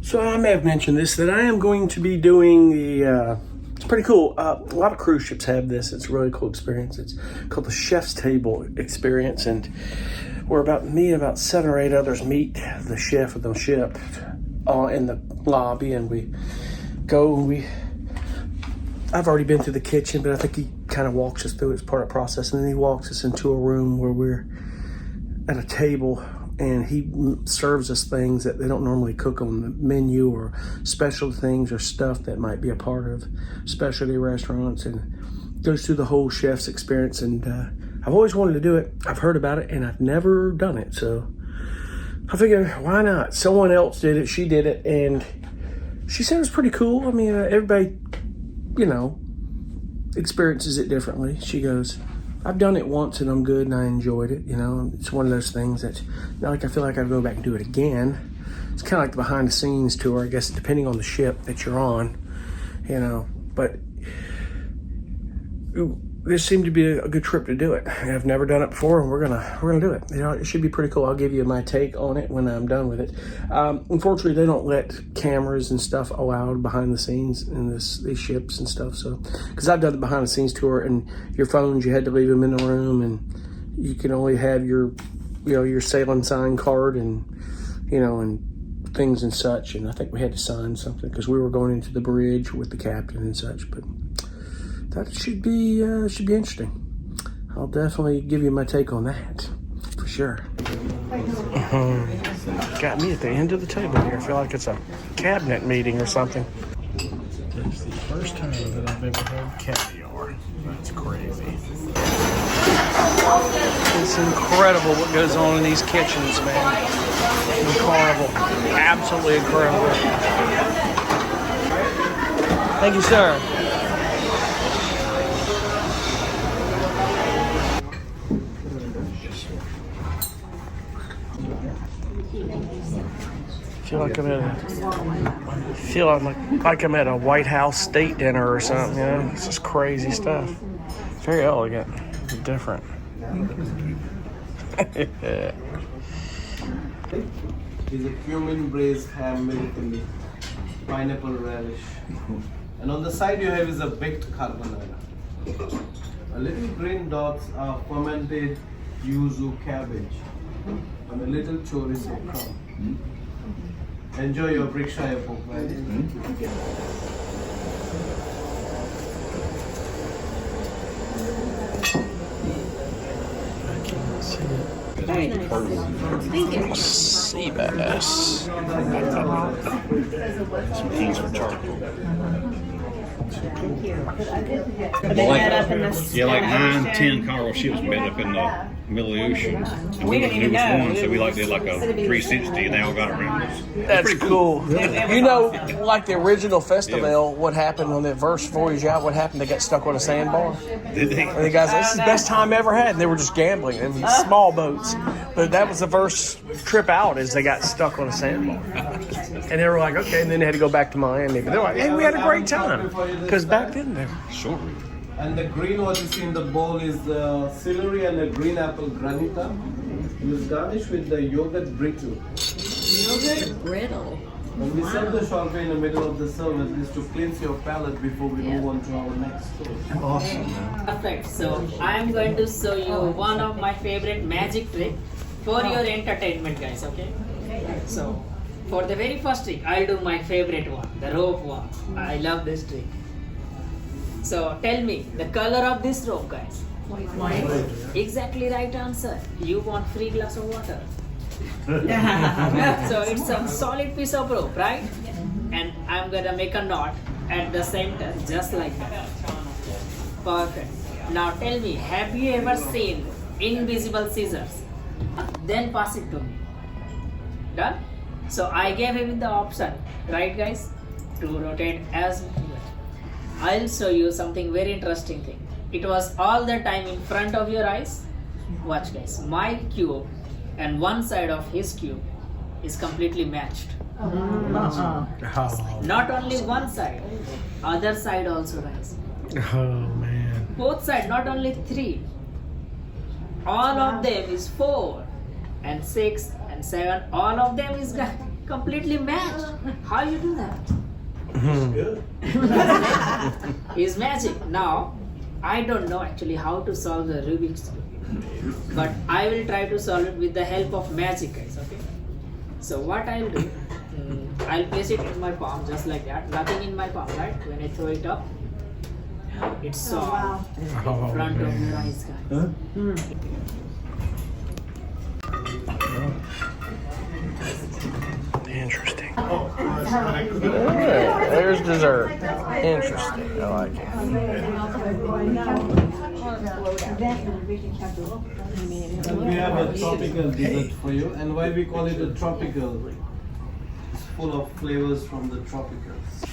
So I may have mentioned this, that I am going to be doing the, it's pretty cool. A lot of cruise ships have this. It's a really cool experience. It's called the Chef's Table Experience. And we're about 7 or 8 others meet the chef of the ship in the lobby. And we go, I've already been through the kitchen, but I think he kind of walks us through it as part of the process. And then he walks us into a room where we're at a table, and he serves us things that they don't normally cook on the menu, or special things or stuff that might be a part of specialty restaurants, and goes through the whole chef's experience. And I've always wanted to do it. I've heard about it, and I've never done it. So I figured, why not? Someone else did it. She did it, and she said it was pretty cool. I mean, everybody, experiences it differently. She goes, I've done it once and I'm good and I enjoyed it. It's one of those things that not like I feel like I'd go back and do it again. It's kind of like the behind the scenes tour, I guess, depending on the ship that you're on, but this seemed to be a good trip to do it. I've never done it before, and we're gonna do it. It should be pretty cool. I'll give you my take on it when I'm done with it. Unfortunately, they don't let cameras and stuff allowed behind the scenes in these ships and stuff. So, because I've done the behind the scenes tour, and your phones, you had to leave them in the room, and you can only have your sailing sign card and things and such. And I think we had to sign something because we were going into the bridge with the captain and such, but. That should be interesting. I'll definitely give you my take on that, for sure. Got me at the end of the table here. I feel like it's a cabinet meeting or something. It's the first time that I've ever had caviar. That's crazy. It's incredible what goes on in these kitchens, man. Incredible. Absolutely incredible. Thank you, sir. Feel like I'm at a White House state dinner or something. It's just crazy stuff. Very elegant, different. Is a cumin braised ham milk in the pineapple relish, and on the side you have is a baked carbonara. A little green dots are fermented yuzu cabbage, and a little chorizo crumb. Enjoy your Brickshire pork rice. Very nice. Thank you. Sea bass. Some peas for charcoal. Thank you. They met up in this. Yeah, like 9, 10 cargo ships met up in the middle of the ocean. And We didn't even know. one, so we did like a 360 and they all got around us. That's cool. Like the original festival, what happened on that first voyage out, what happened? They got stuck on a sandbar. Did they? And the guys, this is the best time I ever had. And they were just gambling. It was small boats. But that was the first trip out, is they got stuck on a sandbar. And they were like, okay. And then they had to go back to Miami. But they're like, hey, we had a great time. Because back then, they were Short. And the green what you see in the bowl is the celery and the green apple granita. It is garnished with the yogurt brittle. Yogurt brittle. And we serve the sorbet in the middle of the service is to cleanse your palate before we move on to our next course. awesome, man. Perfect. So I'm going to show you one of my favorite magic trick for your entertainment, guys. Okay. So for the very first trick, I'll do my favorite one, the rope one. I love this trick. So tell me the color of this rope, guys. White. Exactly right answer. You want free glass of water. So it's a solid piece of rope, right? And I'm gonna make a knot at the center, just like that. Perfect. Now tell me, have you ever seen invisible scissors? Then pass it to me. Done? So I gave him the option, right guys, to rotate as I'll show you something very interesting thing. It was all the time in front of your eyes. Watch guys, my cube and one side of his cube is completely matched. Not only one side, other side also guys. Oh man. Both sides, not only 3. All of them is 4 and 6 and 7. All of them is completely match. How you do that? Good. Is magic. Now, I don't know actually how to solve the Rubik's Cube, but I will try to solve it with the help of magic, guys. Okay. So what I'll do, I'll place it in my palm just like that. Nothing in my palm, right? When I throw it up, it's solved in front of your eyes, guys. Interesting. Yeah, there's dessert. Interesting. I like it. We have a tropical dessert for you, and why we call it a tropical? It's full of flavors from the tropicals: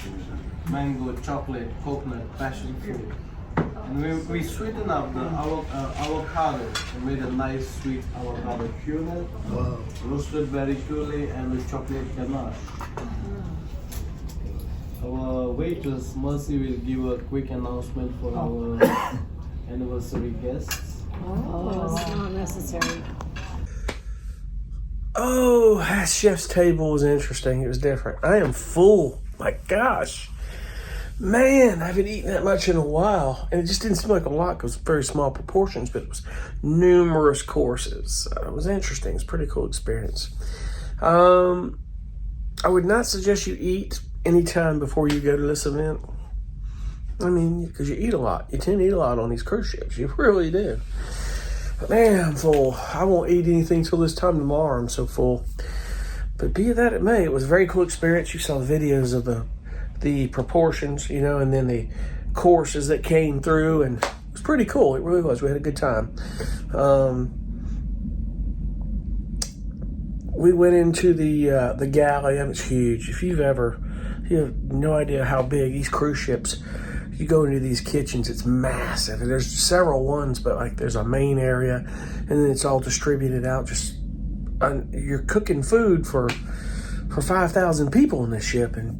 mango, chocolate, coconut, passion fruit. And we sweeten up the avocado and made a nice sweet avocado puree, roasted berry puree, and with chocolate ganache. Our waitress Mercy will give a quick announcement for our anniversary guests. Oh, it's not necessary. Oh, that chef's table was interesting. It was different. I am full. My gosh. Man, I haven't eaten that much in a while. And it just didn't seem like a lot because very small proportions, but it was numerous courses. It was interesting. It was a pretty cool experience. I would not suggest you eat anytime before you go to this event. I mean, because you eat a lot. You tend to eat a lot on these cruise ships. You really do. But man, I'm full. I won't eat anything till this time tomorrow. I'm so full. But be that it may, it was a very cool experience. You saw videos of the proportions, you know, and then the courses that came through, and it was pretty cool. It really was. We had a good time. We went into the galley, and it's huge. If you have no idea how big these cruise ships, you go into these kitchens, it's massive. And there's several ones, but like there's a main area, and then it's all distributed out. Just you're cooking food for 5,000 people in this ship, and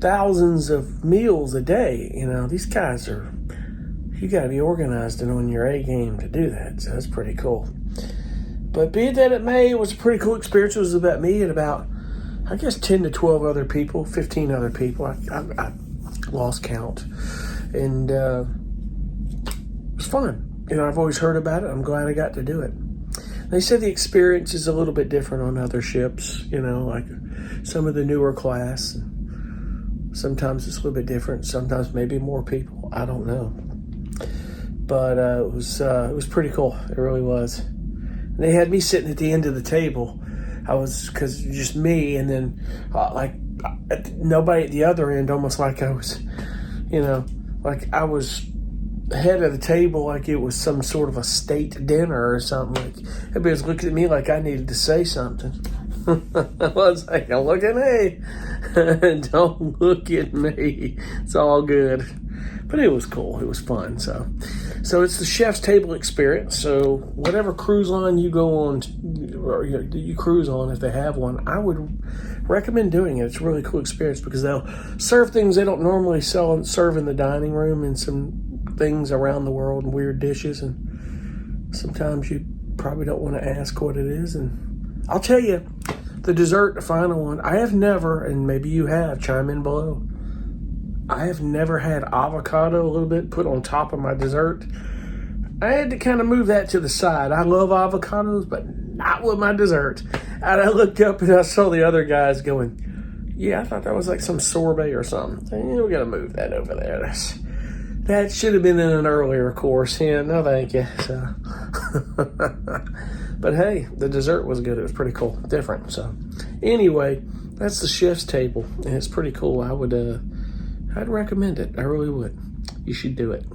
thousands of meals a day. You know, these guys you got to be organized and on your A game to do that. So that's pretty cool. But be it that it may, it was a pretty cool experience. It was about me and about, I guess, 10 to 12 other people, 15 other people. I lost count. And it was fun. You know, I've always heard about it. I'm glad I got to do it. They said the experience is a little bit different on other ships, you know, like some of the newer class. Sometimes it's a little bit different. Sometimes maybe more people. I don't know. But it was pretty cool. It really was. And they had me sitting at the end of the table. Because just me, and then nobody at the other end, almost like I was, you know, like I was head of the table, like it was some sort of a state dinner or something. Like everybody was looking at me like I needed to say something. I was like, look at me. Don't look at me. It's all good. But it was cool. It was fun. So it's the chef's table experience. So whatever cruise line you go on, or you cruise on, if they have one, I would recommend doing it. It's a really cool experience because they'll serve things they don't normally serve in the dining room, and some things around the world, and weird dishes. And sometimes you probably don't want to ask what it is. And I'll tell you, the dessert, the final one, I have never, and maybe you have, chime in below, I have never had avocado a little bit put on top of my dessert. I had to kind of move that to the side. I love avocados, but not with my dessert. And I looked up and I saw the other guys going, yeah, I thought that was like some sorbet or something. So, we got to move that over there. That should have been in an earlier course. Yeah, no thank you. So. But hey, the dessert was good. It was pretty cool. Different. So anyway, that's the chef's table. And it's pretty cool. I'd recommend it. I really would. You should do it.